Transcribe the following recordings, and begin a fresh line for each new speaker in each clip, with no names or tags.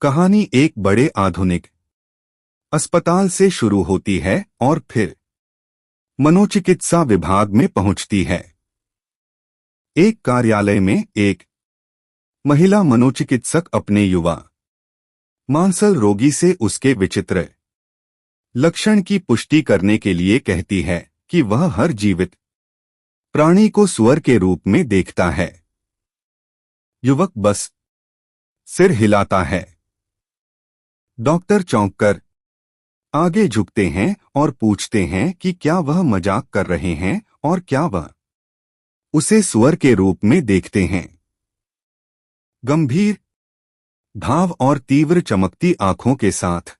कहानी एक बड़े आधुनिक अस्पताल से शुरू होती है और फिर मनोचिकित्सा विभाग में पहुंचती है। एक कार्यालय में एक महिला मनोचिकित्सक अपने युवा मानसिक रोगी से उसके विचित्र लक्षण की पुष्टि करने के लिए कहती है कि वह हर जीवित प्राणी को सुअर के रूप में देखता है। युवक बस सिर हिलाता है। डॉक्टर चौंककर आगे झुकते हैं और पूछते हैं कि क्या वह मजाक कर रहे हैं और क्या वह उसे सुअर के रूप में देखते हैं। गंभीर भाव और तीव्र चमकती आंखों के साथ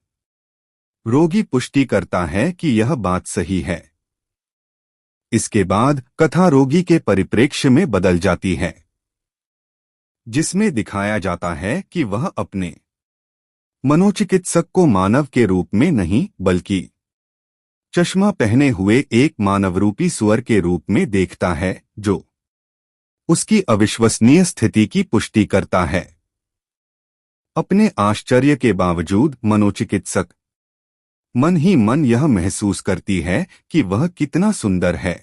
रोगी पुष्टि करता है कि यह बात सही है। इसके बाद कथा रोगी के परिप्रेक्ष्य में बदल जाती है, जिसमें दिखाया जाता है कि वह अपने मनोचिकित्सक को मानव के रूप में नहीं बल्कि चश्मा पहने हुए एक मानवरूपी सुअर के रूप में देखता है, जो उसकी अविश्वसनीय स्थिति की पुष्टि करता है। अपने आश्चर्य के बावजूद मनोचिकित्सक मन ही मन यह महसूस करती है कि वह कितना सुंदर है।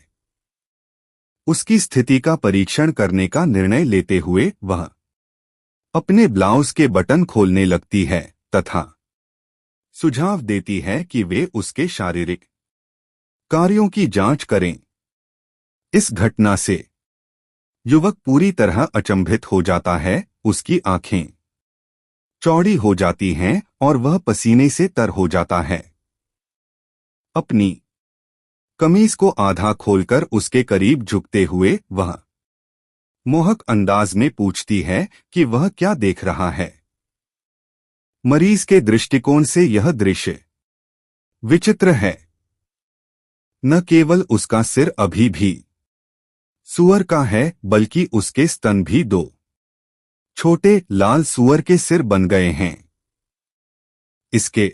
उसकी स्थिति का परीक्षण करने का निर्णय लेते हुए वह अपने ब्लाउज के बटन खोलने लगती है तथा सुझाव देती है कि वे उसके शारीरिक कार्यों की जांच करें। इस घटना से युवक पूरी तरह अचंभित हो जाता है। उसकी आंखें चौड़ी हो जाती हैं और वह पसीने से तर हो जाता है। अपनी कमीज को आधा खोलकर उसके करीब झुकते हुए वह मोहक अंदाज में पूछती है कि वह क्या देख रहा है। मरीज के दृष्टिकोण से यह दृश्य विचित्र है। न केवल उसका सिर अभी भी सुअर का है, बल्कि उसके स्तन भी दो छोटे लाल सुअर के सिर बन गए हैं। इसके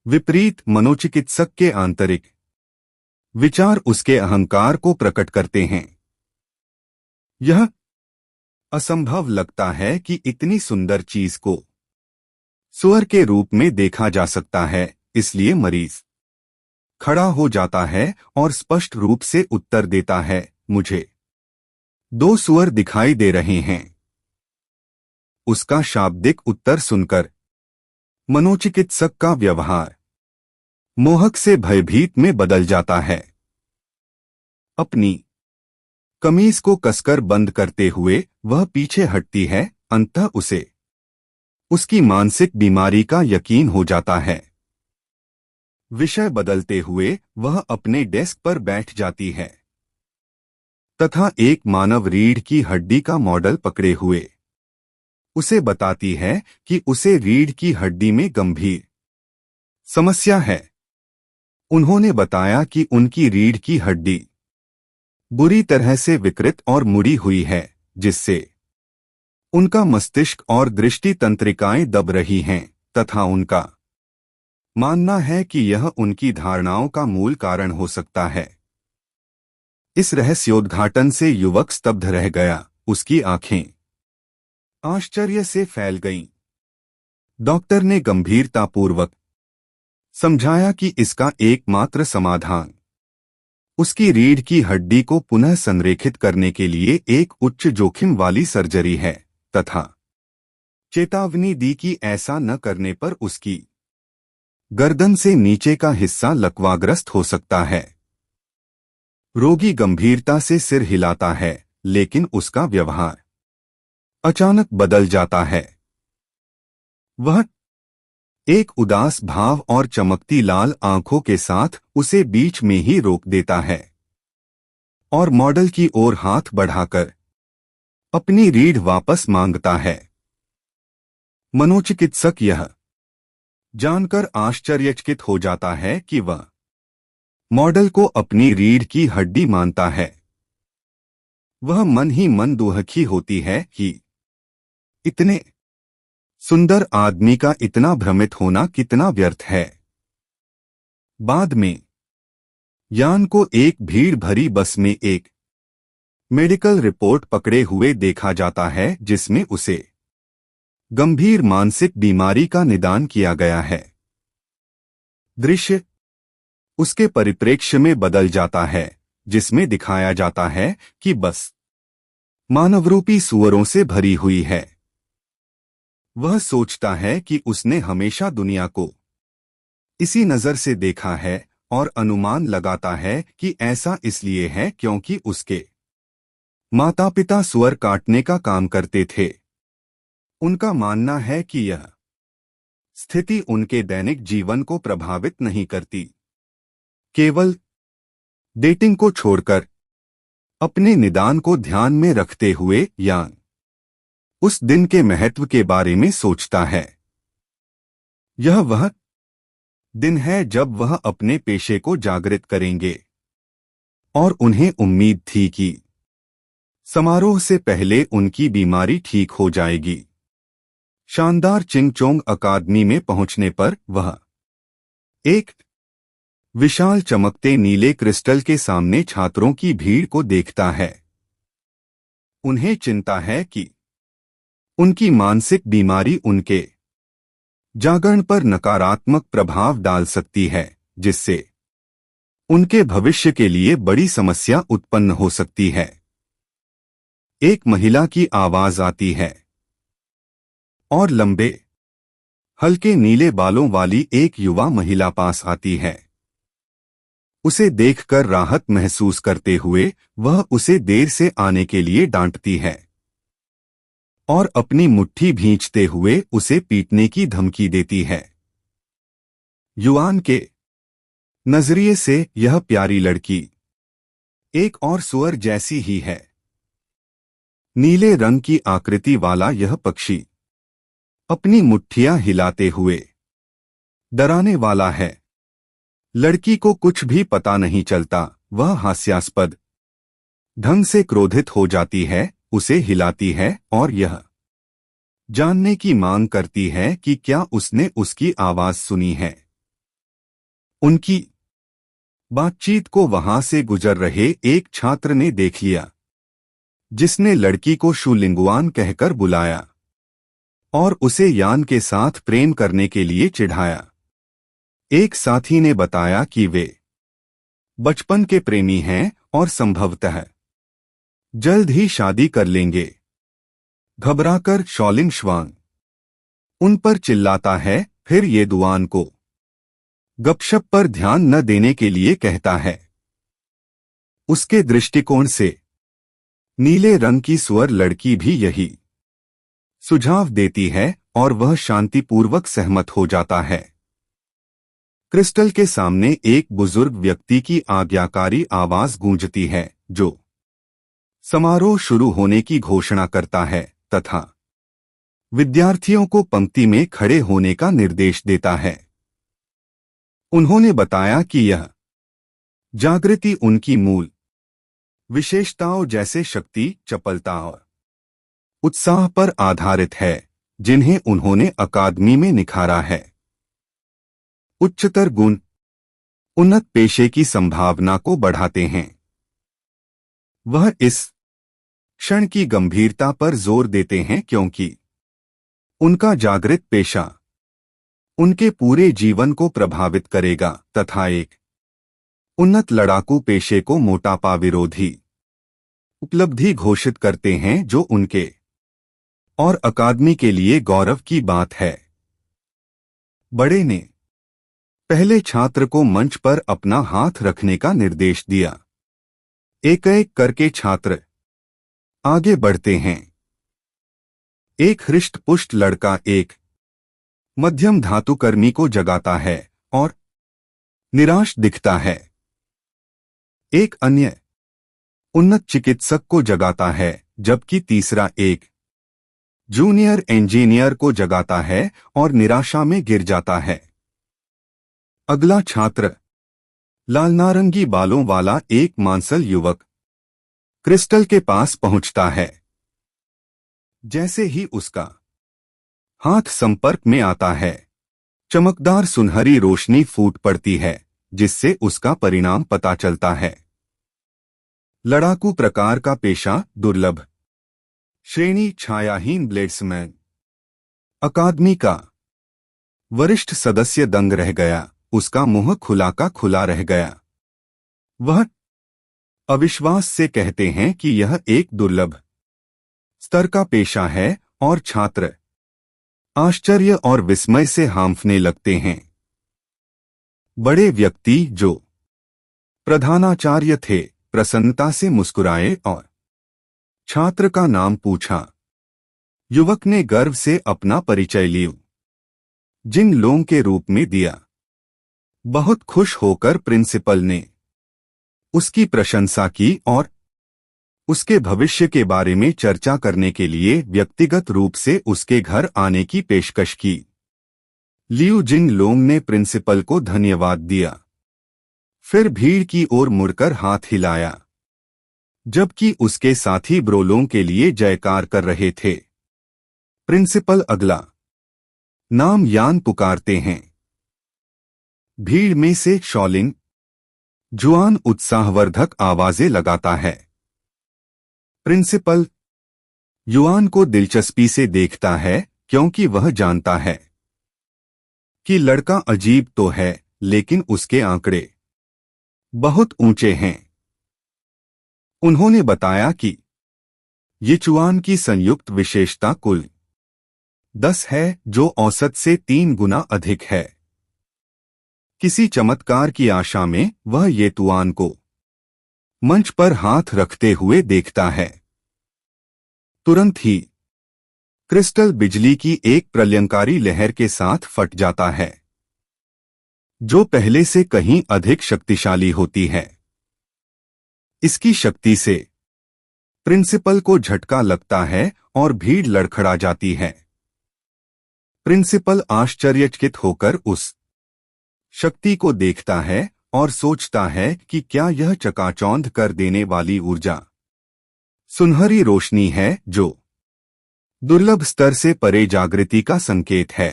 विपरीत मनोचिकित्सक के आंतरिक विचार उसके अहंकार को प्रकट करते हैं। यह असंभव लगता है कि इतनी सुंदर चीज को सुअर के रूप में देखा जा सकता है। इसलिए मरीज खड़ा हो जाता है और स्पष्ट रूप से उत्तर देता है, मुझे दो सुअर दिखाई दे रहे हैं। उसका शाब्दिक उत्तर सुनकर मनोचिकित्सक का व्यवहार मोहक से भयभीत में बदल जाता है। अपनी कमीज को कसकर बंद करते हुए वह पीछे हटती है। अंततः उसे उसकी मानसिक बीमारी का यकीन हो जाता है। विषय बदलते हुए वह अपने डेस्क पर बैठ जाती है तथा एक मानव रीढ़ की हड्डी का मॉडल पकड़े हुए उसे बताती है कि उसे रीढ़ की हड्डी में गंभीर समस्या है। उन्होंने बताया कि उनकी रीढ़ की हड्डी बुरी तरह से विकृत और मुड़ी हुई है, जिससे उनका मस्तिष्क और दृष्टि तंत्रिकाएं दब रही हैं तथा उनका मानना है कि यह उनकी धारणाओं का मूल कारण हो सकता है। इस रहस्योद्घाटन से युवक स्तब्ध रह गया। उसकी आंखें आश्चर्य से फैल गईं। डॉक्टर ने गंभीरतापूर्वक समझाया कि इसका एकमात्र समाधान उसकी रीढ़ की हड्डी को पुनः संरेखित करने के लिए एक उच्च जोखिम वाली सर्जरी है तथा चेतावनी दी कि ऐसा न करने पर उसकी गर्दन से नीचे का हिस्सा लकवाग्रस्त हो सकता है। रोगी गंभीरता से सिर हिलाता है, लेकिन उसका व्यवहार अचानक बदल जाता है। वह एक उदास भाव और चमकती लाल आंखों के साथ उसे बीच में ही रोक देता है और मॉडल की ओर हाथ बढ़ाकर अपनी रीढ़ वापस मांगता है। मनोचिकित्सक यह जानकर आश्चर्यचकित हो जाता है कि वह मॉडल को अपनी रीढ़ की हड्डी मानता है। वह मन ही मन दुखी होती है कि इतने सुंदर आदमी का इतना भ्रमित होना कितना व्यर्थ है। बाद में यान को एक भीड़ भरी बस में एक मेडिकल रिपोर्ट पकड़े हुए देखा जाता है, जिसमें उसे गंभीर मानसिक बीमारी का निदान किया गया है। दृश्य उसके परिप्रेक्ष्य में बदल जाता है, जिसमें दिखाया जाता है कि बस मानवरूपी सुअरों से भरी हुई है। वह सोचता है कि उसने हमेशा दुनिया को इसी नजर से देखा है और अनुमान लगाता है कि ऐसा इसलिए है क्योंकि उसके माता पिता सुअर काटने का काम करते थे। उनका मानना है कि यह स्थिति उनके दैनिक जीवन को प्रभावित नहीं करती। केवल डेटिंग को छोड़कर अपने निदान को ध्यान में रखते हुए यान उस दिन के महत्व के बारे में सोचता है। यह वह दिन है जब वह अपने पेशे को जागृत करेंगे और उन्हें उम्मीद थी कि समारोह से पहले उनकी बीमारी ठीक हो जाएगी। शानदार चिंगचोंग अकादमी में पहुंचने पर वह एक विशाल चमकते नीले क्रिस्टल के सामने छात्रों की भीड़ को देखता है। उन्हें चिंता है कि उनकी मानसिक बीमारी उनके जागरण पर नकारात्मक प्रभाव डाल सकती है, जिससे उनके भविष्य के लिए बड़ी समस्या उत्पन्न हो सकती है। एक महिला की आवाज आती है और लंबे हल्के नीले बालों वाली एक युवा महिला पास आती है। उसे देखकर राहत महसूस करते हुए वह उसे देर से आने के लिए डांटती है और अपनी मुट्ठी भींचते हुए उसे पीटने की धमकी देती है। युआन के नजरिए से यह प्यारी लड़की एक और सुअर जैसी ही है। नीले रंग की आकृति वाला यह पक्षी अपनी मुट्ठियां हिलाते हुए डराने वाला है। लड़की को कुछ भी पता नहीं चलता, वह हास्यास्पद ढंग से क्रोधित हो जाती है, उसे हिलाती है और यह जानने की मांग करती है कि क्या उसने उसकी आवाज सुनी है। उनकी बातचीत को वहां से गुजर रहे एक छात्र ने देख लिया, जिसने लड़की को शुलिंगुआन कहकर बुलाया और उसे यान के साथ प्रेम करने के लिए चिढ़ाया। एक साथी ने बताया कि वे बचपन के प्रेमी हैं और संभवतः जल्द ही शादी कर लेंगे। घबराकर शॉलिंग श्वांग उन पर चिल्लाता है, फिर ये दुआन को गपशप पर ध्यान न देने के लिए कहता है। उसके दृष्टिकोण से नीले रंग की सुअर लड़की भी यही सुझाव देती है और वह शांतिपूर्वक सहमत हो जाता है। क्रिस्टल के सामने एक बुजुर्ग व्यक्ति की आज्ञाकारी आवाज गूंजती है, जो समारोह शुरू होने की घोषणा करता है तथा विद्यार्थियों को पंक्ति में खड़े होने का निर्देश देता है। उन्होंने बताया कि यह जागृति उनकी मूल विशेषताओं जैसे शक्ति, चपलता और उत्साह पर आधारित है, जिन्हें उन्होंने अकादमी में निखारा है। उच्चतर गुण उन्नत पेशे की संभावना को बढ़ाते हैं। वह इस क्षण की गंभीरता पर जोर देते हैं क्योंकि उनका जागृत पेशा उनके पूरे जीवन को प्रभावित करेगा तथा एक उन्नत लड़ाकू पेशे को मोटापा विरोधी उपलब्धि घोषित करते हैं, जो उनके और अकादमी के लिए गौरव की बात है। बड़े ने पहले छात्र को मंच पर अपना हाथ रखने का निर्देश दिया। एक एक करके छात्र आगे बढ़ते हैं। एक हृष्ट-पुष्ट लड़का एक मध्यम धातुकर्मी को जगाता है और निराश दिखता है। एक अन्य उन्नत चिकित्सक को जगाता है, जबकि तीसरा एक जूनियर इंजीनियर को जगाता है और निराशा में गिर जाता है। अगला छात्र लाल नारंगी बालों वाला एक मांसल युवक क्रिस्टल के पास पहुंचता है। जैसे ही उसका हाथ संपर्क में आता है, चमकदार सुनहरी रोशनी फूट पड़ती है, जिससे उसका परिणाम पता चलता है। लड़ाकू प्रकार का पेशा, दुर्लभ श्रेणी, छायाहीन ब्लेड्समैन। अकादमी का वरिष्ठ सदस्य दंग रह गया, उसका मुंह खुला का खुला रह गया। वह अविश्वास से कहते हैं कि यह एक दुर्लभ स्तर का पेशा है और छात्र आश्चर्य और विस्मय से हांफने लगते हैं। बड़े व्यक्ति जो प्रधानाचार्य थे प्रसन्नता से मुस्कुराए और छात्र का नाम पूछा। युवक ने गर्व से अपना परिचय लिया, जिन लोगों के रूप में दिया। बहुत खुश होकर प्रिंसिपल ने उसकी प्रशंसा की और उसके भविष्य के बारे में चर्चा करने के लिए व्यक्तिगत रूप से उसके घर आने की पेशकश की। लियू जिन लोंग ने प्रिंसिपल को धन्यवाद दिया, फिर भीड़ की ओर मुड़कर हाथ हिलाया, जबकि उसके साथी ब्रोलों के लिए जयकार कर रहे थे। प्रिंसिपल अगला नाम यान पुकारते हैं। भीड़ में से शॉलिंग जुआन उत्साहवर्धक आवाजें लगाता है। प्रिंसिपल युआन को दिलचस्पी से देखता है क्योंकि वह जानता है कि लड़का अजीब तो है, लेकिन उसके आंकड़े बहुत ऊंचे हैं। उन्होंने बताया कि यिचुआन की संयुक्त विशेषता कुल 10 है, जो औसत से 3 गुना अधिक है। किसी चमत्कार की आशा में वह येतुआन को मंच पर हाथ रखते हुए देखता है। तुरंत ही क्रिस्टल बिजली की एक प्रलयंकारी लहर के साथ फट जाता है, जो पहले से कहीं अधिक शक्तिशाली होती है। इसकी शक्ति से प्रिंसिपल को झटका लगता है और भीड़ लड़खड़ा जाती है। प्रिंसिपल आश्चर्यचकित होकर उस शक्ति को देखता है और सोचता है कि क्या यह चकाचौंध कर देने वाली ऊर्जा सुनहरी रोशनी है जो दुर्लभ स्तर से परे जागृति का संकेत है।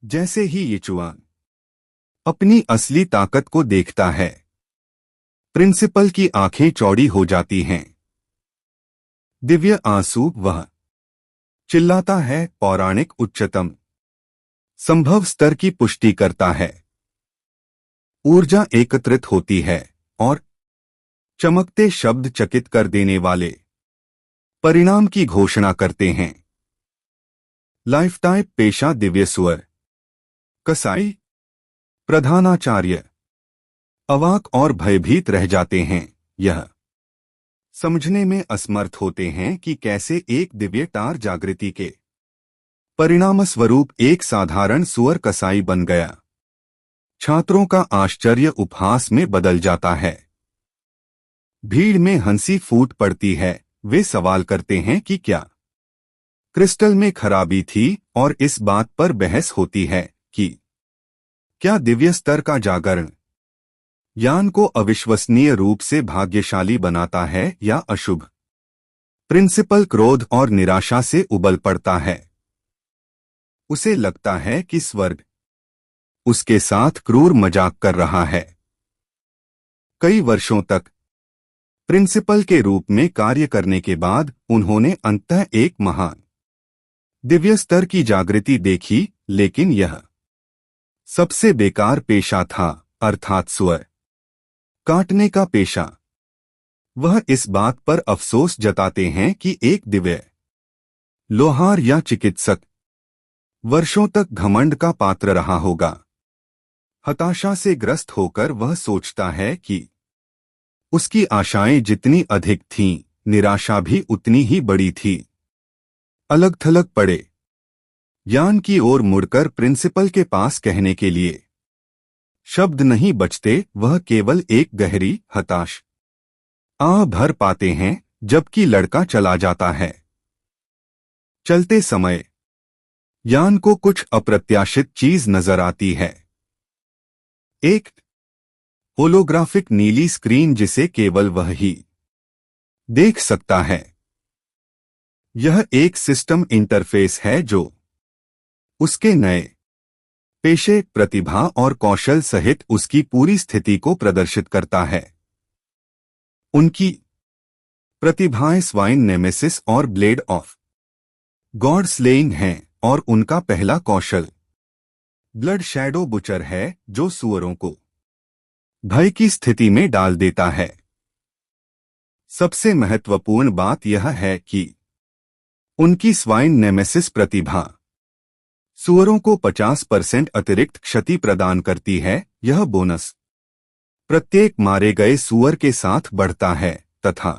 जैसे ही यिचुआन अपनी असली ताकत को देखता है, प्रिंसिपल की आंखें चौड़ी हो जाती हैं। दिव्य आंसू वह चिल्लाता है, पौराणिक उच्चतम संभव स्तर की पुष्टि करता है। ऊर्जा एकत्रित होती है और चमकते शब्द चकित कर देने वाले परिणाम की घोषणा करते हैं। लाइफटाइम पेशा दिव्य सुअर कसाई प्रधानाचार्य अवाक और भयभीत रह जाते हैं। यह समझने में असमर्थ होते हैं कि कैसे एक दिव्य तार जागृति के परिणामस्वरूप एक साधारण सुअर कसाई बन गया। छात्रों का आश्चर्य उपहास में बदल जाता है। भीड़ में हंसी फूट पड़ती है। वे सवाल करते हैं कि क्या क्रिस्टल में खराबी थी और इस बात पर बहस होती है कि क्या दिव्य स्तर का जागरण यान को अविश्वसनीय रूप से भाग्यशाली बनाता है या अशुभ। प्रिंसिपल क्रोध और निराशा से उबल पड़ता है। उसे लगता है कि स्वर्ग उसके साथ क्रूर मजाक कर रहा है। कई वर्षों तक प्रिंसिपल के रूप में कार्य करने के बाद उन्होंने अंततः एक महान दिव्य स्तर की जागृति देखी, लेकिन यह सबसे बेकार पेशा था, अर्थात सुअर काटने का पेशा। वह इस बात पर अफसोस जताते हैं कि एक दिव्य लोहार या चिकित्सक वर्षों तक घमंड का पात्र रहा होगा। हताशा से ग्रस्त होकर वह सोचता है कि उसकी आशाएं जितनी अधिक थीं, निराशा भी उतनी ही बड़ी थी। अलग थलग पड़े यान की ओर मुड़कर प्रिंसिपल के पास कहने के लिए शब्द नहीं बचते। वह केवल एक गहरी हताश आह भर पाते हैं, जबकि लड़का चला जाता है। चलते समय यान को कुछ अप्रत्याशित चीज नजर आती है। एक होलोग्राफिक नीली स्क्रीन जिसे केवल वह ही देख सकता है। यह एक सिस्टम इंटरफेस है जो उसके नए पेशे, प्रतिभा और कौशल सहित उसकी पूरी स्थिति को प्रदर्शित करता है। उनकी प्रतिभाएं स्वाइन नेमेसिस और ब्लेड ऑफ गॉड स्लेइंग हैं और उनका पहला कौशल ब्लड शैडो बुचर है, जो सुअरों को भय की स्थिति में डाल देता है। सबसे महत्वपूर्ण बात यह है कि उनकी स्वाइन नेमेसिस प्रतिभा सुअरों को 50% अतिरिक्त क्षति प्रदान करती है। यह बोनस प्रत्येक मारे गए सुअर के साथ बढ़ता है तथा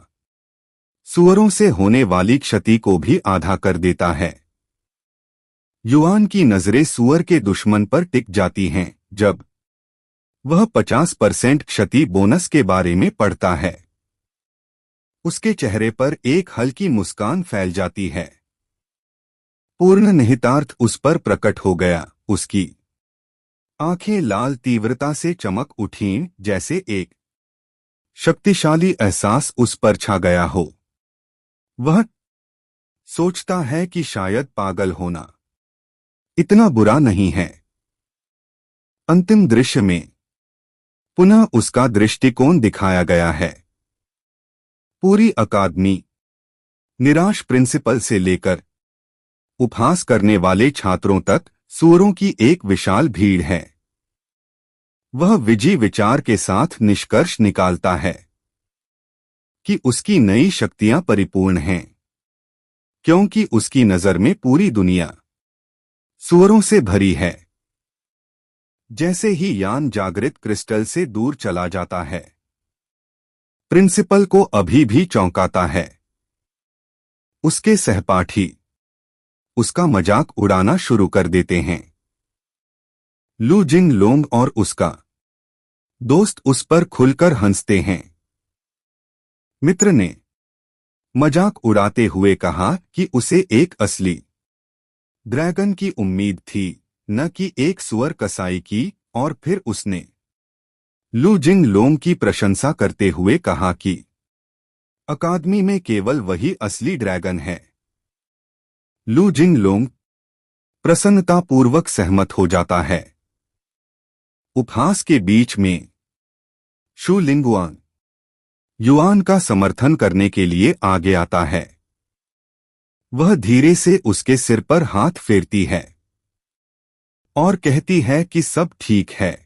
सुअरों से होने वाली क्षति को भी आधा कर देता है। युआन की नजरें सुअर के दुश्मन पर टिक जाती हैं जब वह 50% क्षति बोनस के बारे में पढ़ता है। उसके चेहरे पर एक हल्की मुस्कान फैल जाती है। पूर्ण निहितार्थ उस पर प्रकट हो गया। उसकी आंखें लाल तीव्रता से चमक उठीं, जैसे एक शक्तिशाली एहसास उस पर छा गया हो। वह सोचता है कि शायद पागल होना इतना बुरा नहीं है। अंतिम दृश्य में पुनः उसका दृष्टिकोण दिखाया गया है। पूरी अकादमी, निराश प्रिंसिपल से लेकर उपहास करने वाले छात्रों तक, सुअरों की एक विशाल भीड़ है। वह विजयी विचार के साथ निष्कर्ष निकालता है कि उसकी नई शक्तियां परिपूर्ण हैं, क्योंकि उसकी नजर में पूरी दुनिया सुअरों से भरी है। जैसे ही यान जागृत क्रिस्टल से दूर चला जाता है, प्रिंसिपल को अभी भी चौंकाता है। उसके सहपाठी उसका मजाक उड़ाना शुरू कर देते हैं। लू जिंग लोंग और उसका दोस्त उस पर खुलकर हंसते हैं। मित्र ने मजाक उड़ाते हुए कहा कि उसे एक असली ड्रैगन की उम्मीद थी, न कि एक सुअर कसाई की, और फिर उसने लू जिंग लोंग की प्रशंसा करते हुए कहा कि अकादमी में केवल वही असली ड्रैगन है। लू जिंग लोंग प्रसन्नतापूर्वक सहमत हो जाता है। उपहास के बीच में शू लिंगुआन युआन का समर्थन करने के लिए आगे आता है। वह धीरे से उसके सिर पर हाथ फेरती है और कहती है कि सब ठीक है।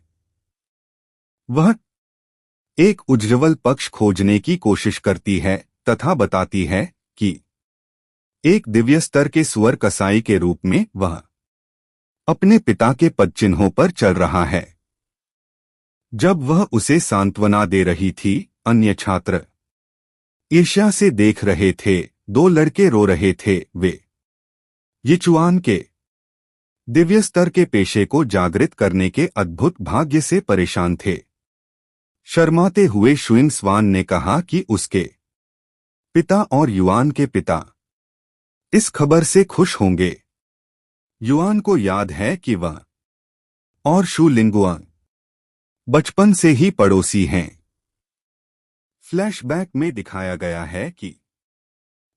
वह एक उज्ज्वल पक्ष खोजने की कोशिश करती है तथा बताती है कि एक दिव्य स्तर के सुअर कसाई के रूप में वह अपने पिता के पदचिन्हों पर चल रहा है। जब वह उसे सांत्वना दे रही थी, अन्य छात्र ईर्ष्या से देख रहे थे। 2 लड़के रो रहे थे। वे यिचुआन के दिव्य स्तर के पेशे को जागृत करने के अद्भुत भाग्य से परेशान थे। शर्माते हुए शुइंग स्वान ने कहा कि उसके पिता और युआन के पिता इस खबर से खुश होंगे। युआन को याद है कि वह और शू लिंगुआन बचपन से ही पड़ोसी हैं। फ्लैशबैक में दिखाया गया है कि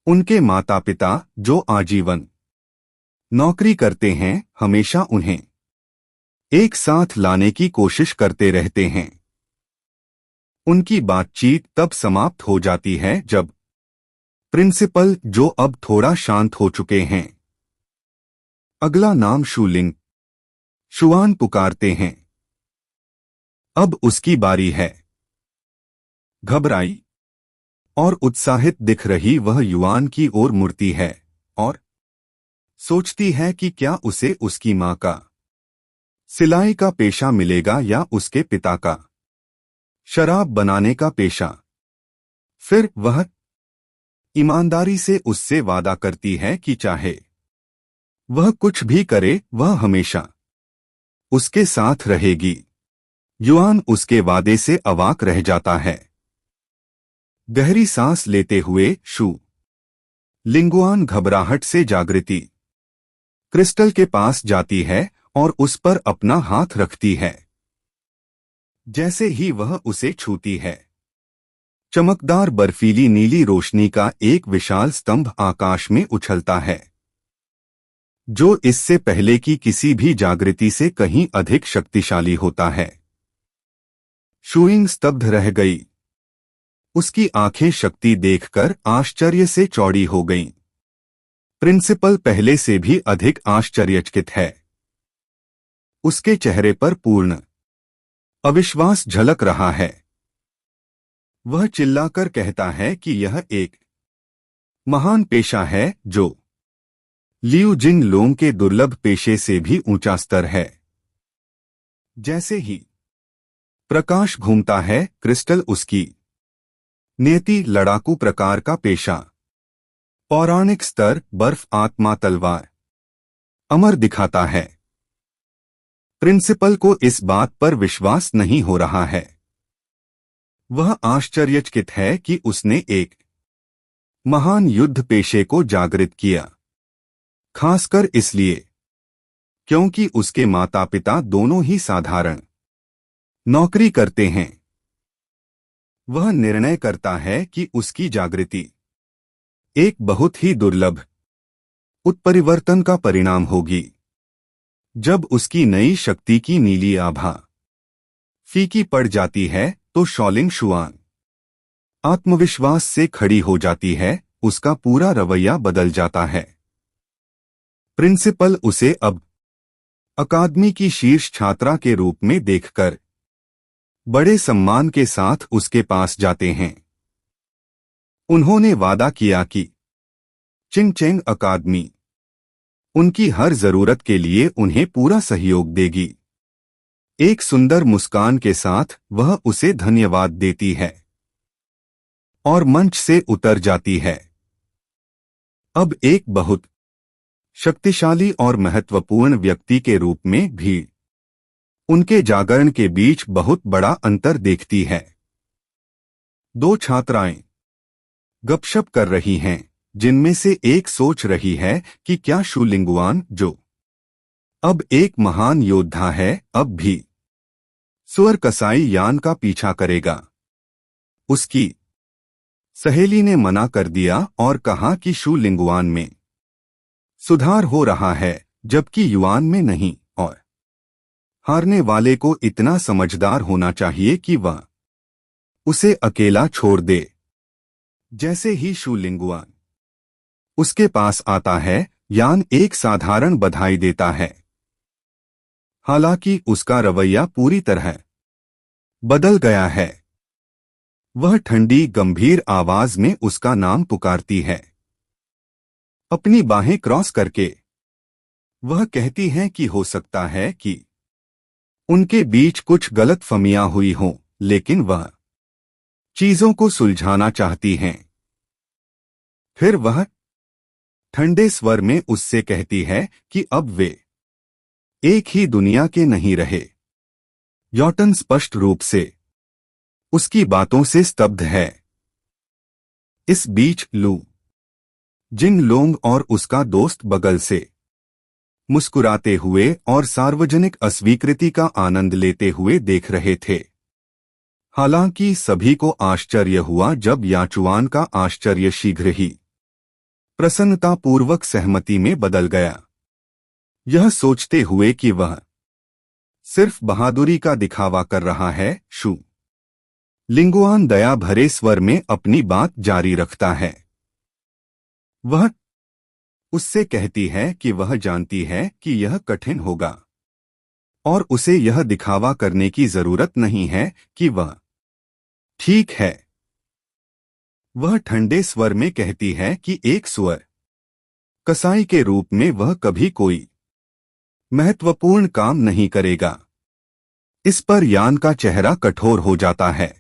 उनके माता पिता, जो आजीवन नौकरी करते हैं, हमेशा उन्हें एक साथ लाने की कोशिश करते रहते हैं। उनकी बातचीत तब समाप्त हो जाती है जब प्रिंसिपल, जो अब थोड़ा शांत हो चुके हैं, अगला नाम शूलिंग शुआन पुकारते हैं। अब उसकी बारी है। घबराई और उत्साहित दिख रही वह युआन की ओर मुड़ती है और सोचती है कि क्या उसे उसकी मां का सिलाई का पेशा मिलेगा या उसके पिता का शराब बनाने का पेशा। फिर वह ईमानदारी से उससे वादा करती है कि चाहे वह कुछ भी करे, वह हमेशा उसके साथ रहेगी। युआन उसके वादे से अवाक रह जाता है। गहरी सांस लेते हुए शू लिंगुआन घबराहट से जागृति क्रिस्टल के पास जाती है और उस पर अपना हाथ रखती है। जैसे ही वह उसे छूती है, चमकदार बर्फीली नीली रोशनी का एक विशाल स्तंभ आकाश में उछलता है, जो इससे पहले की किसी भी जागृति से कहीं अधिक शक्तिशाली होता है। शुइंग स्तब्ध रह गई। उसकी आंखें शक्ति देखकर आश्चर्य से चौड़ी हो गईं। प्रिंसिपल पहले से भी अधिक आश्चर्यचकित है। उसके चेहरे पर पूर्ण अविश्वास झलक रहा है। वह चिल्लाकर कहता है कि यह एक महान पेशा है जो लियू जिन लोंग के दुर्लभ पेशे से भी ऊंचा स्तर है। जैसे ही प्रकाश घूमता है, क्रिस्टल उसकी नियति लड़ाकू प्रकार का पेशा, पौराणिक स्तर, बर्फ, आत्मा, तलवार, अमर दिखाता है। प्रिंसिपल को इस बात पर विश्वास नहीं हो रहा है। वह आश्चर्यचकित है कि उसने एक महान युद्ध पेशे को जागृत किया, खासकर इसलिए क्योंकि उसके माता पिता दोनों ही साधारण नौकरी करते हैं। वह निर्णय करता है कि उसकी जागृति एक बहुत ही दुर्लभ उत्परिवर्तन का परिणाम होगी। जब उसकी नई शक्ति की नीली आभा फीकी पड़ जाती है तो शॉलिंग शुआन आत्मविश्वास से खड़ी हो जाती है। उसका पूरा रवैया बदल जाता है। प्रिंसिपल उसे अब अकादमी की शीर्ष छात्रा के रूप में देखकर बड़े सम्मान के साथ उसके पास जाते हैं। उन्होंने वादा किया कि चिंगचेंग अकादमी उनकी हर जरूरत के लिए उन्हें पूरा सहयोग देगी। एक सुंदर मुस्कान के साथ वह उसे धन्यवाद देती है और मंच से उतर जाती है। अब एक बहुत शक्तिशाली और महत्वपूर्ण व्यक्ति के रूप में भी उनके जागरण के बीच बहुत बड़ा अंतर देखती है। दो छात्राएं गपशप कर रही हैं, जिनमें से एक सोच रही है कि क्या शू लिंगुआन, जो अब एक महान योद्धा है, अब भी सुअर कसाई यान का पीछा करेगा। उसकी सहेली ने मना कर दिया और कहा कि शू लिंगुआन में सुधार हो रहा है, जबकि युआन में नहीं, और हारने वाले को इतना समझदार होना चाहिए कि वह उसे अकेला छोड़ दे। जैसे ही शू लिंगुआन उसके पास आता है, यान एक साधारण बधाई देता है। हालांकि उसका रवैया पूरी तरह बदल गया है। वह ठंडी गंभीर आवाज में उसका नाम पुकारती है। अपनी बाहें क्रॉस करके वह कहती है कि हो सकता है कि उनके बीच कुछ गलतफहमियां हुई हों, लेकिन वह चीजों को सुलझाना चाहती हैं। फिर वह ठंडे स्वर में उससे कहती है कि अब वे एक ही दुनिया के नहीं रहे। यॉटन स्पष्ट रूप से उसकी बातों से स्तब्ध है। इस बीच लू जिन लोंग और उसका दोस्त बगल से मुस्कुराते हुए और सार्वजनिक अस्वीकृति का आनंद लेते हुए देख रहे थे। हालांकि सभी को आश्चर्य हुआ जब याचुआन का आश्चर्य शीघ्र ही प्रसन्नतापूर्वक सहमति में बदल गया, यह सोचते हुए कि वह सिर्फ बहादुरी का दिखावा कर रहा है। शू लिंगुआन दया भरे स्वर में अपनी बात जारी रखता है। वह उससे कहती है कि वह जानती है कि यह कठिन होगा और उसे यह दिखावा करने की जरूरत नहीं है कि वह ठीक है। वह ठंडे स्वर में कहती है कि एक सुअर कसाई के रूप में वह कभी कोई महत्वपूर्ण काम नहीं करेगा। इस पर यान का चेहरा कठोर हो जाता है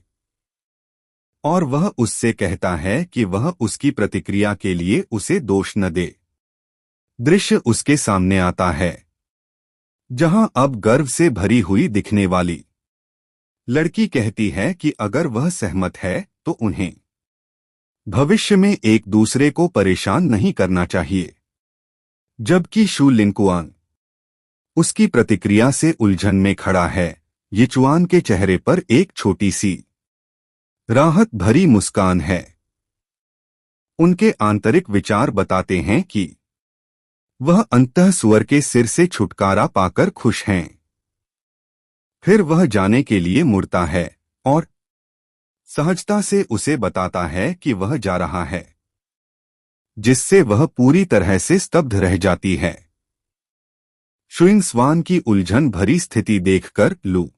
और वह उससे कहता है कि वह उसकी प्रतिक्रिया के लिए उसे दोष न दे। दृश्य उसके सामने आता है, जहां अब गर्व से भरी हुई दिखने वाली लड़की कहती है कि अगर वह सहमत है तो उन्हें भविष्य में एक दूसरे को परेशान नहीं करना चाहिए। जबकि शू लिंगुआन उसकी प्रतिक्रिया से उलझन में खड़ा है। यिचुआन के चेहरे पर एक छोटी सी राहत भरी मुस्कान है। उनके आंतरिक विचार बताते हैं कि वह अंततः सुअर के सिर से छुटकारा पाकर खुश हैं। फिर वह जाने के लिए मुड़ता है और सहजता से उसे बताता है कि वह जा रहा है। जिससे वह पूरी तरह से स्तब्ध रह जाती है। शुइंग स्वान की उलझन भरी स्थिति देखकर लू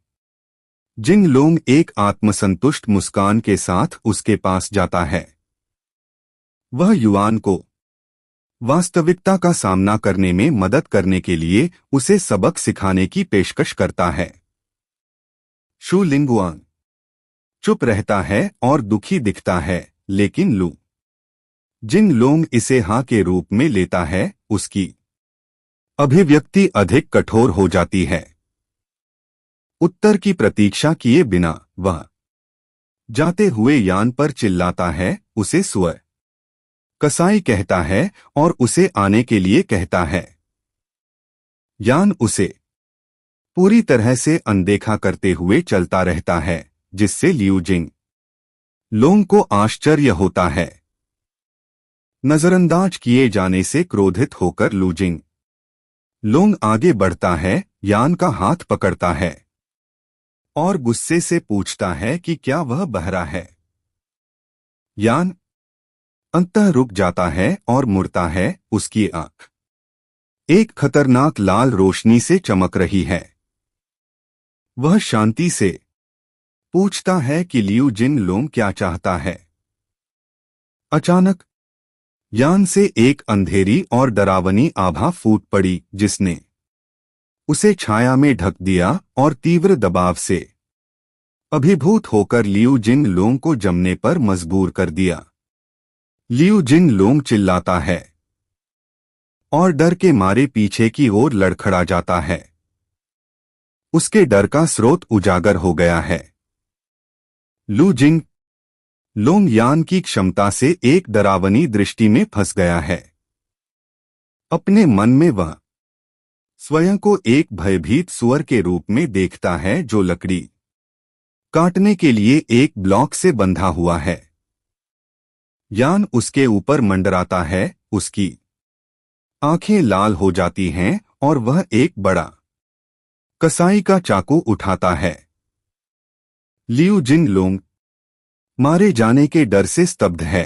जिन लोंग एक आत्मसंतुष्ट मुस्कान के साथ उसके पास जाता है। वह युआन को वास्तविकता का सामना करने में मदद करने के लिए उसे सबक सिखाने की पेशकश करता है। शू लिंगुआन चुप रहता है और दुखी दिखता है, लेकिन लू जिन लोंग इसे हाँ के रूप में लेता है, उसकी अभिव्यक्ति अधिक कठोर हो जाती है। उत्तर की प्रतीक्षा किए बिना वह जाते हुए यान पर चिल्लाता है, उसे स्वर कसाई कहता है और उसे आने के लिए कहता है। यान उसे पूरी तरह से अनदेखा करते हुए चलता रहता है, जिससे लियू जिंग लोंग को आश्चर्य होता है। नजरअंदाज किए जाने से क्रोधित होकर लू जिंग लोंग आगे बढ़ता है, यान का हाथ पकड़ता है और गुस्से से पूछता है कि क्या वह बहरा है। यान अंततः रुक जाता है और मुड़ता है, उसकी आंख एक खतरनाक लाल रोशनी से चमक रही है। वह शांति से पूछता है कि लियू जिन लोंग क्या चाहता है। अचानक यान से एक अंधेरी और डरावनी आभा फूट पड़ी, जिसने उसे छाया में ढक दिया और तीव्र दबाव से अभिभूत होकर लियू जिन लोंग को जमने पर मजबूर कर दिया। लियू जिन लोंग चिल्लाता है और डर के मारे पीछे की ओर लड़खड़ा जाता है। उसके डर का स्रोत उजागर हो गया है। लू जिंग लोंग यान की क्षमता से एक डरावनी दृष्टि में फंस गया है। अपने मन में वह स्वयं को एक भयभीत सुअर के रूप में देखता है, जो लकड़ी काटने के लिए एक ब्लॉक से बंधा हुआ है। यान उसके ऊपर मंडराता है, उसकी आंखें लाल हो जाती हैं और वह एक बड़ा कसाई का चाकू उठाता है। लियू जिन लोंग मारे जाने के डर से स्तब्ध है।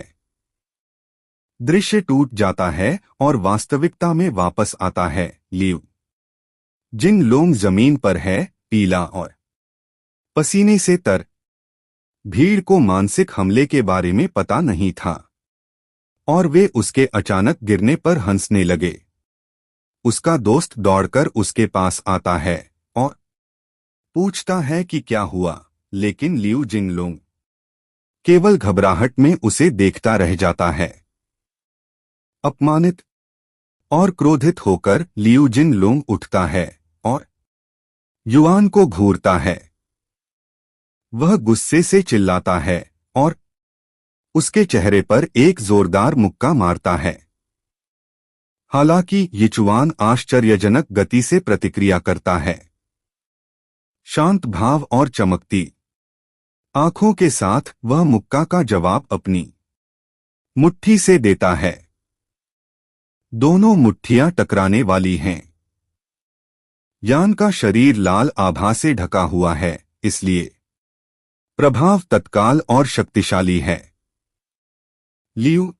दृश्य टूट जाता है और वास्तविकता में वापस आता है। लियू जिन लोंग जमीन पर है, पीला और पसीने से तर। भीड़ को मानसिक हमले के बारे में पता नहीं था और वे उसके अचानक गिरने पर हंसने लगे। उसका दोस्त दौड़कर उसके पास आता है और पूछता है कि क्या हुआ, लेकिन लियू जिन लोंग केवल घबराहट में उसे देखता रह जाता है। अपमानित और क्रोधित होकर लियू जिन लोंग उठता है और युआन को घूरता है। वह गुस्से से चिल्लाता है और उसके चेहरे पर एक जोरदार मुक्का मारता है। हालांकि यिचुआन आश्चर्यजनक गति से प्रतिक्रिया करता है। शांत भाव और चमकती आंखों के साथ वह मुक्का का जवाब अपनी मुट्ठी से देता है। दोनों मुट्ठियां टकराने वाली हैं। यान का शरीर लाल आभा से ढका हुआ है, इसलिए प्रभाव तत्काल और शक्तिशाली है। लियू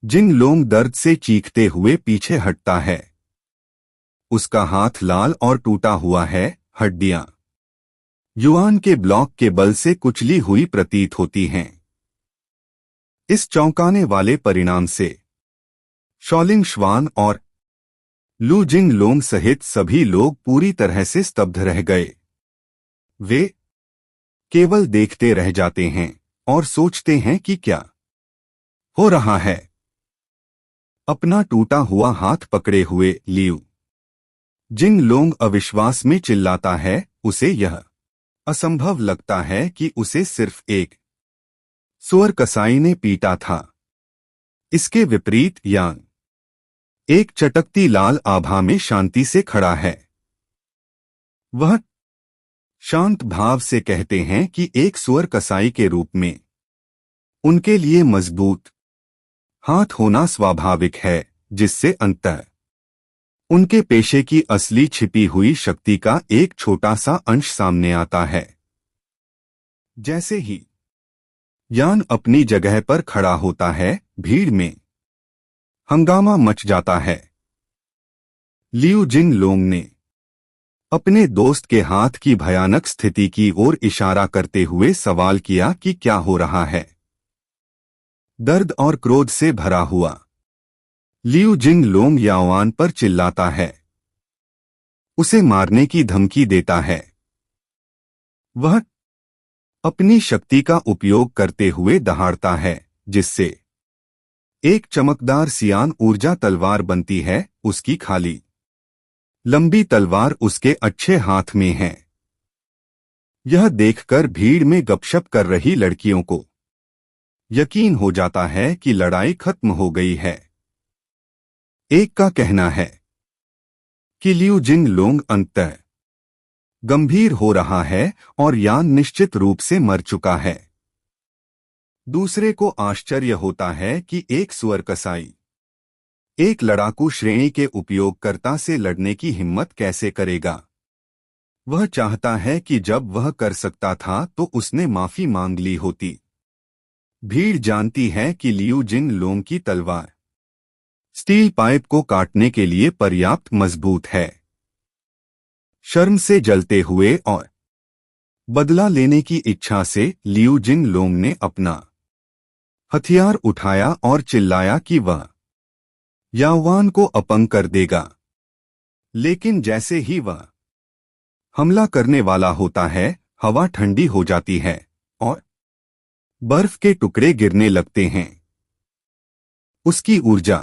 जिन लोंग दर्द से चीखते हुए पीछे हटता है। उसका हाथ लाल और टूटा हुआ है, हड्डियां युआन के ब्लॉक के बल से कुचली हुई प्रतीत होती हैं। इस चौंकाने वाले परिणाम से शॉलिंग श्वान और लू जिंग लोंग सहित सभी लोग पूरी तरह से स्तब्ध रह गए। वे केवल देखते रह जाते हैं और सोचते हैं कि क्या हो रहा है। अपना टूटा हुआ हाथ पकड़े हुए लियू जिन लोंग अविश्वास में चिल्लाता है। उसे यह असंभव लगता है कि उसे सिर्फ एक सुअर कसाई ने पीटा था। इसके विपरीत यान एक चटकती लाल आभा में शांति से खड़ा है। वह शांत भाव से कहते हैं कि एक सुअर कसाई के रूप में उनके लिए मजबूत हाथ होना स्वाभाविक है, जिससे अंततः उनके पेशे की असली छिपी हुई शक्ति का एक छोटा सा अंश सामने आता है। जैसे ही यान अपनी जगह पर खड़ा होता है, भीड़ में हंगामा मच जाता है। लियू जिन लोंग ने अपने दोस्त के हाथ की भयानक स्थिति की ओर इशारा करते हुए सवाल किया कि क्या हो रहा है। दर्द और क्रोध से भरा हुआ लियू जिन लोंग याओआन पर चिल्लाता है, उसे मारने की धमकी देता है। वह अपनी शक्ति का उपयोग करते हुए दहाड़ता है, जिससे एक चमकदार सियान ऊर्जा तलवार बनती है। उसकी खाली लंबी तलवार उसके अच्छे हाथ में है। यह देखकर भीड़ में गपशप कर रही लड़कियों को यकीन हो जाता है कि लड़ाई खत्म हो गई है। एक का कहना है कि लियू जिन लोंग अंततः गंभीर हो रहा है और यान निश्चित रूप से मर चुका है। दूसरे को आश्चर्य होता है कि एक सुअर कसाई एक लड़ाकू श्रेणी के उपयोगकर्ता से लड़ने की हिम्मत कैसे करेगा। वह चाहता है कि जब वह कर सकता था तो उसने माफी मांग ली होती। भीड़ जानती है कि लियू जिन लोंग की तलवार स्टील पाइप को काटने के लिए पर्याप्त मजबूत है। शर्म से जलते हुए और बदला लेने की इच्छा से लियू जिन लोंग ने अपना हथियार उठाया और चिल्लाया कि वह याओआन को अपंग कर देगा। लेकिन जैसे ही वह हमला करने वाला होता है, हवा ठंडी हो जाती है और बर्फ के टुकड़े गिरने लगते हैं। उसकी ऊर्जा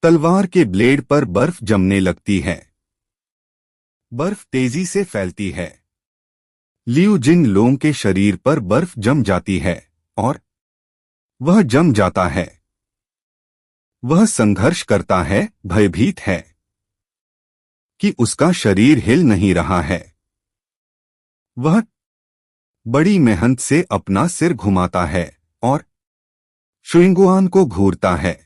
तलवार के ब्लेड पर बर्फ जमने लगती है। बर्फ तेजी से फैलती है। लियू जिन लोंग के शरीर पर बर्फ जम जाती है और वह जम जाता है। वह संघर्ष करता है, भयभीत है कि उसका शरीर हिल नहीं रहा है। वह बड़ी मेहनत से अपना सिर घुमाता है और शुइंगुआन को घूरता है।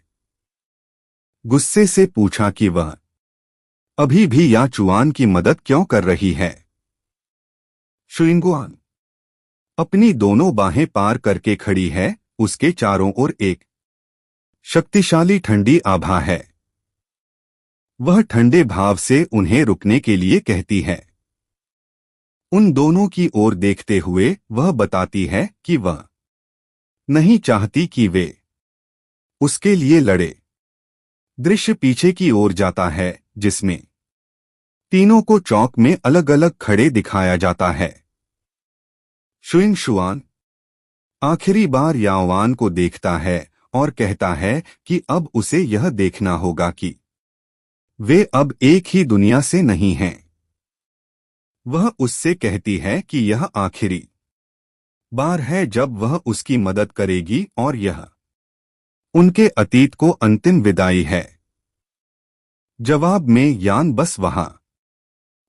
गुस्से से पूछा कि वह अभी भी याचुआन की मदद क्यों कर रही है। शुइंगुआन अपनी दोनों बाहें पार करके खड़ी है। उसके चारों ओर एक शक्तिशाली ठंडी आभा है। वह ठंडे भाव से उन्हें रुकने के लिए कहती है। उन दोनों की ओर देखते हुए वह बताती है कि वह नहीं चाहती कि वे उसके लिए लड़े। दृश्य पीछे की ओर जाता है, जिसमें तीनों को चौक में अलग अलग खड़े दिखाया जाता है। शुइंग शुआन आखिरी बार याओआन को देखता है और कहता है कि अब उसे यह देखना होगा कि वे अब एक ही दुनिया से नहीं हैं। वह उससे कहती है कि यह आखिरी बार है जब वह उसकी मदद करेगी और यह उनके अतीत को अंतिम विदाई है। जवाब में यान बस वहां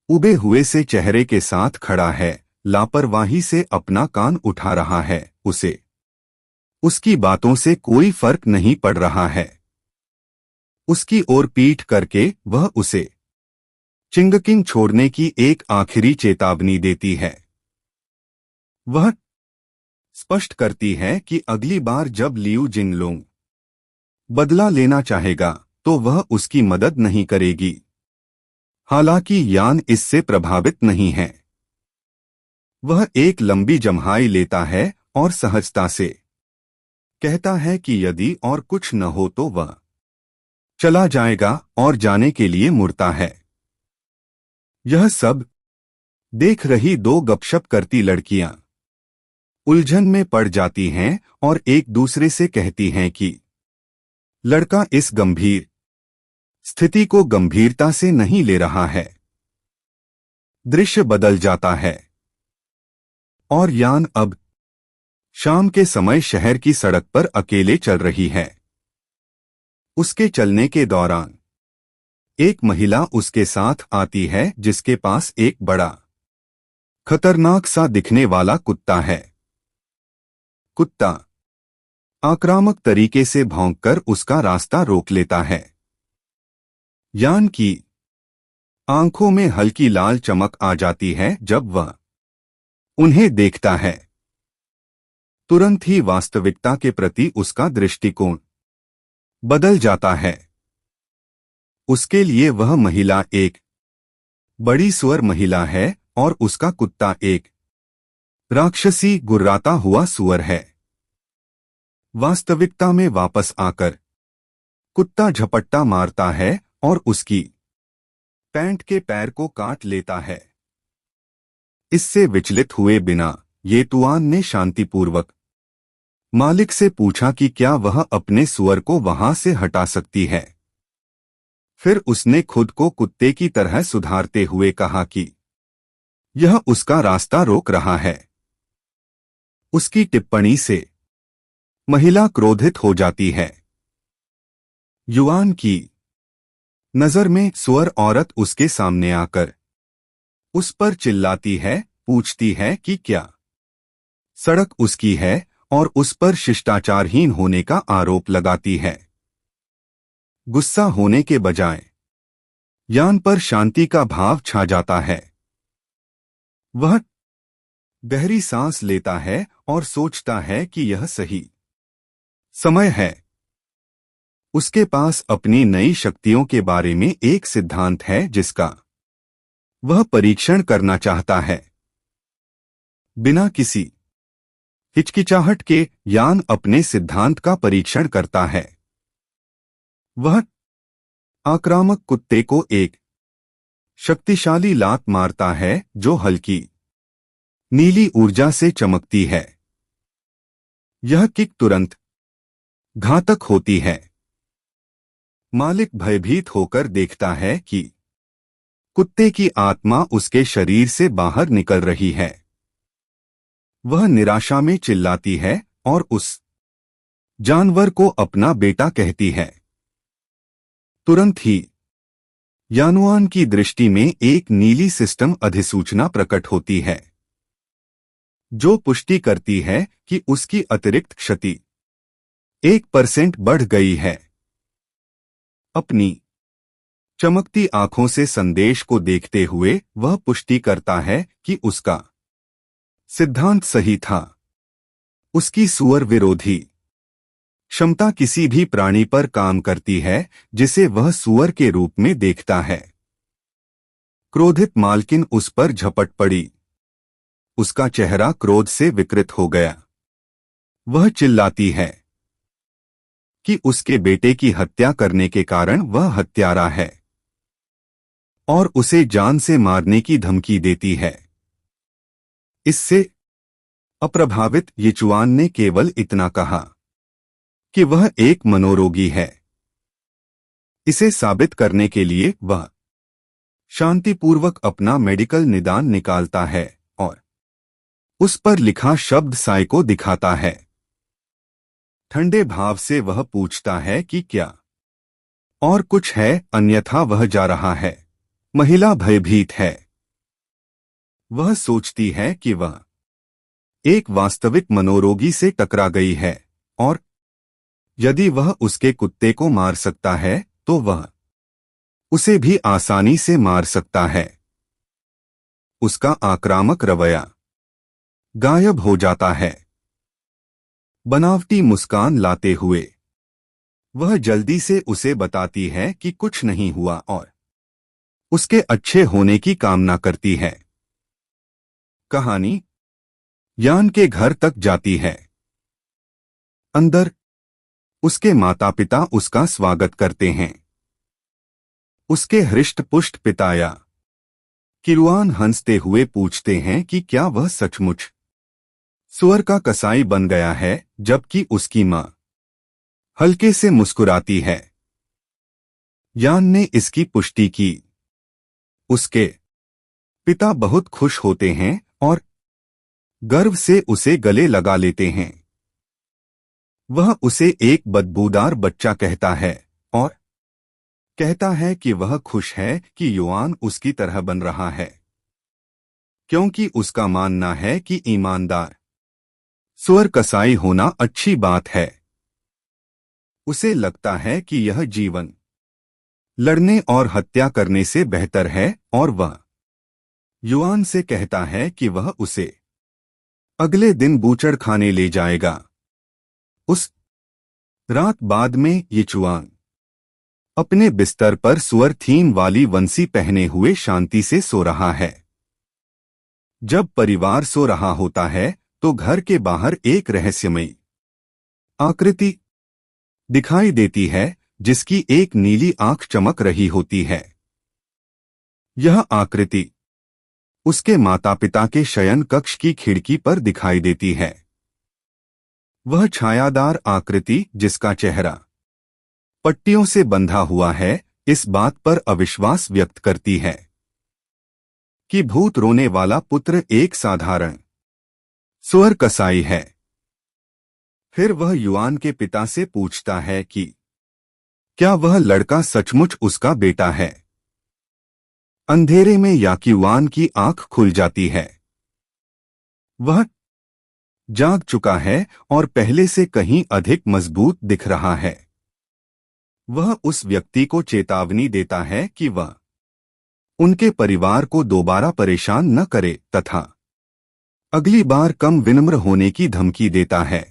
उबे हुए से चेहरे के साथ खड़ा है, लापरवाही से अपना कान उठा रहा है। उसे उसकी बातों से कोई फर्क नहीं पड़ रहा है। उसकी ओर पीठ करके वह उसे चिंगकिंग छोड़ने की एक आखिरी चेतावनी देती है। वह स्पष्ट करती है कि अगली बार जब लियू जिनलोंग बदला लेना चाहेगा तो वह उसकी मदद नहीं करेगी। हालांकि यान इससे प्रभावित नहीं है। वह एक लंबी जम्हाई लेता है और सहजता से कहता है कि यदि और कुछ न हो तो वह चला जाएगा और जाने के लिए मुड़ता है। यह सब देख रही दो गपशप करती लड़कियां उलझन में पड़ जाती हैं और एक दूसरे से कहती हैं कि लड़का इस गंभीर स्थिति को गंभीरता से नहीं ले रहा है। दृश्य बदल जाता है और यान अब शाम के समय शहर की सड़क पर अकेले चल रही है। उसके चलने के दौरान एक महिला उसके साथ आती है जिसके पास एक बड़ा खतरनाक सा दिखने वाला कुत्ता है। कुत्ता आक्रामक तरीके से भौंककर उसका रास्ता रोक लेता है। यान की आंखों में हल्की लाल चमक आ जाती है जब वह उन्हें देखता है। तुरंत ही वास्तविकता के प्रति उसका दृष्टिकोण बदल जाता है। उसके लिए वह महिला एक बड़ी सुअर महिला है और उसका कुत्ता एक राक्षसी गुर्राता हुआ सुअर है। वास्तविकता में वापस आकर कुत्ता झपट्टा मारता है और उसकी पैंट के पैर को काट लेता है। इससे विचलित हुए बिना येतुआन ने शांतिपूर्वक मालिक से पूछा कि क्या वह अपने सुअर को वहां से हटा सकती है। फिर उसने खुद को कुत्ते की तरह सुधारते हुए कहा कि यह उसका रास्ता रोक रहा है। उसकी टिप्पणी से महिला क्रोधित हो जाती है। युआन की नजर में सुअर औरत उसके सामने आकर उस पर चिल्लाती है, पूछती है कि क्या सड़क उसकी है और उस पर शिष्टाचारहीन होने का आरोप लगाती है। गुस्सा होने के बजाय यान पर शांति का भाव छा जाता है। वह गहरी सांस लेता है और सोचता है कि यह सही समय है। उसके पास अपनी नई शक्तियों के बारे में एक सिद्धांत है जिसका वह परीक्षण करना चाहता है। बिना किसी हिचकिचाहट के यान अपने सिद्धांत का परीक्षण करता है। वह आक्रामक कुत्ते को एक शक्तिशाली लात मारता है जो हल्की नीली ऊर्जा से चमकती है। यह किक तुरंत घातक होती है। मालिक भयभीत होकर देखता है कि कुत्ते की आत्मा उसके शरीर से बाहर निकल रही है। वह निराशा में चिल्लाती है और उस जानवर को अपना बेटा कहती है। तुरंत ही यानुआन की दृष्टि में एक नीली सिस्टम अधिसूचना प्रकट होती है जो पुष्टि करती है कि उसकी अतिरिक्त क्षति 1% बढ़ गई है। अपनी चमकती आंखों से संदेश को देखते हुए वह पुष्टि करता है कि उसका सिद्धांत सही था। उसकी सुअर विरोधी क्षमता किसी भी प्राणी पर काम करती है जिसे वह सुअर के रूप में देखता है। क्रोधित मालकिन उस पर झपट पड़ी। उसका चेहरा क्रोध से विकृत हो गया। वह चिल्लाती है कि उसके बेटे की हत्या करने के कारण वह हत्यारा है और उसे जान से मारने की धमकी देती है। इससे अप्रभावित यिचुआन ने केवल इतना कहा कि वह एक मनोरोगी है। इसे साबित करने के लिए वह शांतिपूर्वक अपना मेडिकल निदान निकालता है और उस पर लिखा शब्द साई को दिखाता है। ठंडे भाव से वह पूछता है कि क्या और कुछ है, अन्यथा वह जा रहा है। महिला भयभीत है। वह सोचती है कि वह एक वास्तविक मनोरोगी से टकरा गई है और यदि वह उसके कुत्ते को मार सकता है तो वह उसे भी आसानी से मार सकता है। उसका आक्रामक रवैया गायब हो जाता है। बनावटी मुस्कान लाते हुए वह जल्दी से उसे बताती है कि कुछ नहीं हुआ और उसके अच्छे होने की कामना करती है। कहानी यान के घर तक जाती है। अंदर उसके माता पिता उसका स्वागत करते हैं। उसके हृष्ट-पुष्ट पिता या किरुआन हंसते हुए पूछते हैं कि क्या वह सचमुच सुअर का कसाई बन गया है, जबकि उसकी मां हल्के से मुस्कुराती है। यान ने इसकी पुष्टि की। उसके पिता बहुत खुश होते हैं और गर्व से उसे गले लगा लेते हैं। वह उसे एक बदबूदार बच्चा कहता है और कहता है कि वह खुश है कि युआन उसकी तरह बन रहा है, क्योंकि उसका मानना है कि ईमानदार सुअर कसाई होना अच्छी बात है। उसे लगता है कि यह जीवन लड़ने और हत्या करने से बेहतर है और वह युआन से कहता है कि वह उसे अगले दिन बूचड़खाने ले जाएगा। उस रात बाद में यिचुआंग अपने बिस्तर पर सुअर थीम वाली वंसी पहने हुए शांति से सो रहा है। जब परिवार सो रहा होता है तो घर के बाहर एक रहस्यमयी आकृति दिखाई देती है जिसकी एक नीली आंख चमक रही होती है। यह आकृति उसके माता पिता के शयन कक्ष की खिड़की पर दिखाई देती है। वह छायादार आकृति जिसका चेहरा पट्टियों से बंधा हुआ है इस बात पर अविश्वास व्यक्त करती है कि भूत रोने वाला पुत्र एक साधारण सुअर कसाई है। फिर वह युआन के पिता से पूछता है कि क्या वह लड़का सचमुच उसका बेटा है। अंधेरे में याक्युआन की आंख खुल जाती है। वह जाग चुका है और पहले से कहीं अधिक मजबूत दिख रहा है। वह उस व्यक्ति को चेतावनी देता है कि वह उनके परिवार को दोबारा परेशान न करे तथा अगली बार कम विनम्र होने की धमकी देता है।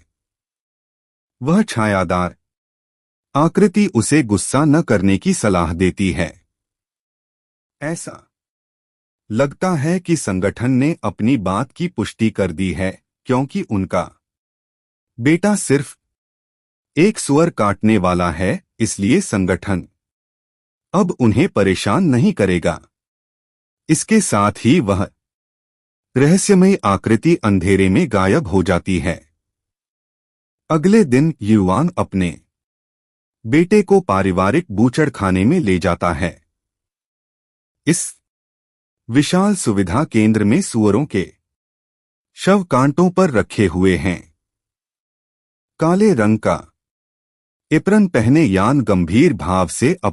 वह छायादार आकृति उसे गुस्सा न करने की सलाह देती है। ऐसा लगता है कि संगठन ने अपनी बात की पुष्टि कर दी है क्योंकि उनका बेटा सिर्फ एक सुअर काटने वाला है, इसलिए संगठन अब उन्हें परेशान नहीं करेगा। इसके साथ ही वह रहस्यमयी आकृति अंधेरे में गायब हो जाती है। अगले दिन युआन अपने बेटे को पारिवारिक बूचड़खाने में ले जाता है। इस विशाल सुविधा केंद्र में सुअरों के शव कांटों पर रखे हुए हैं। काले रंग का एप्रन पहने यान गंभीर भाव से अपने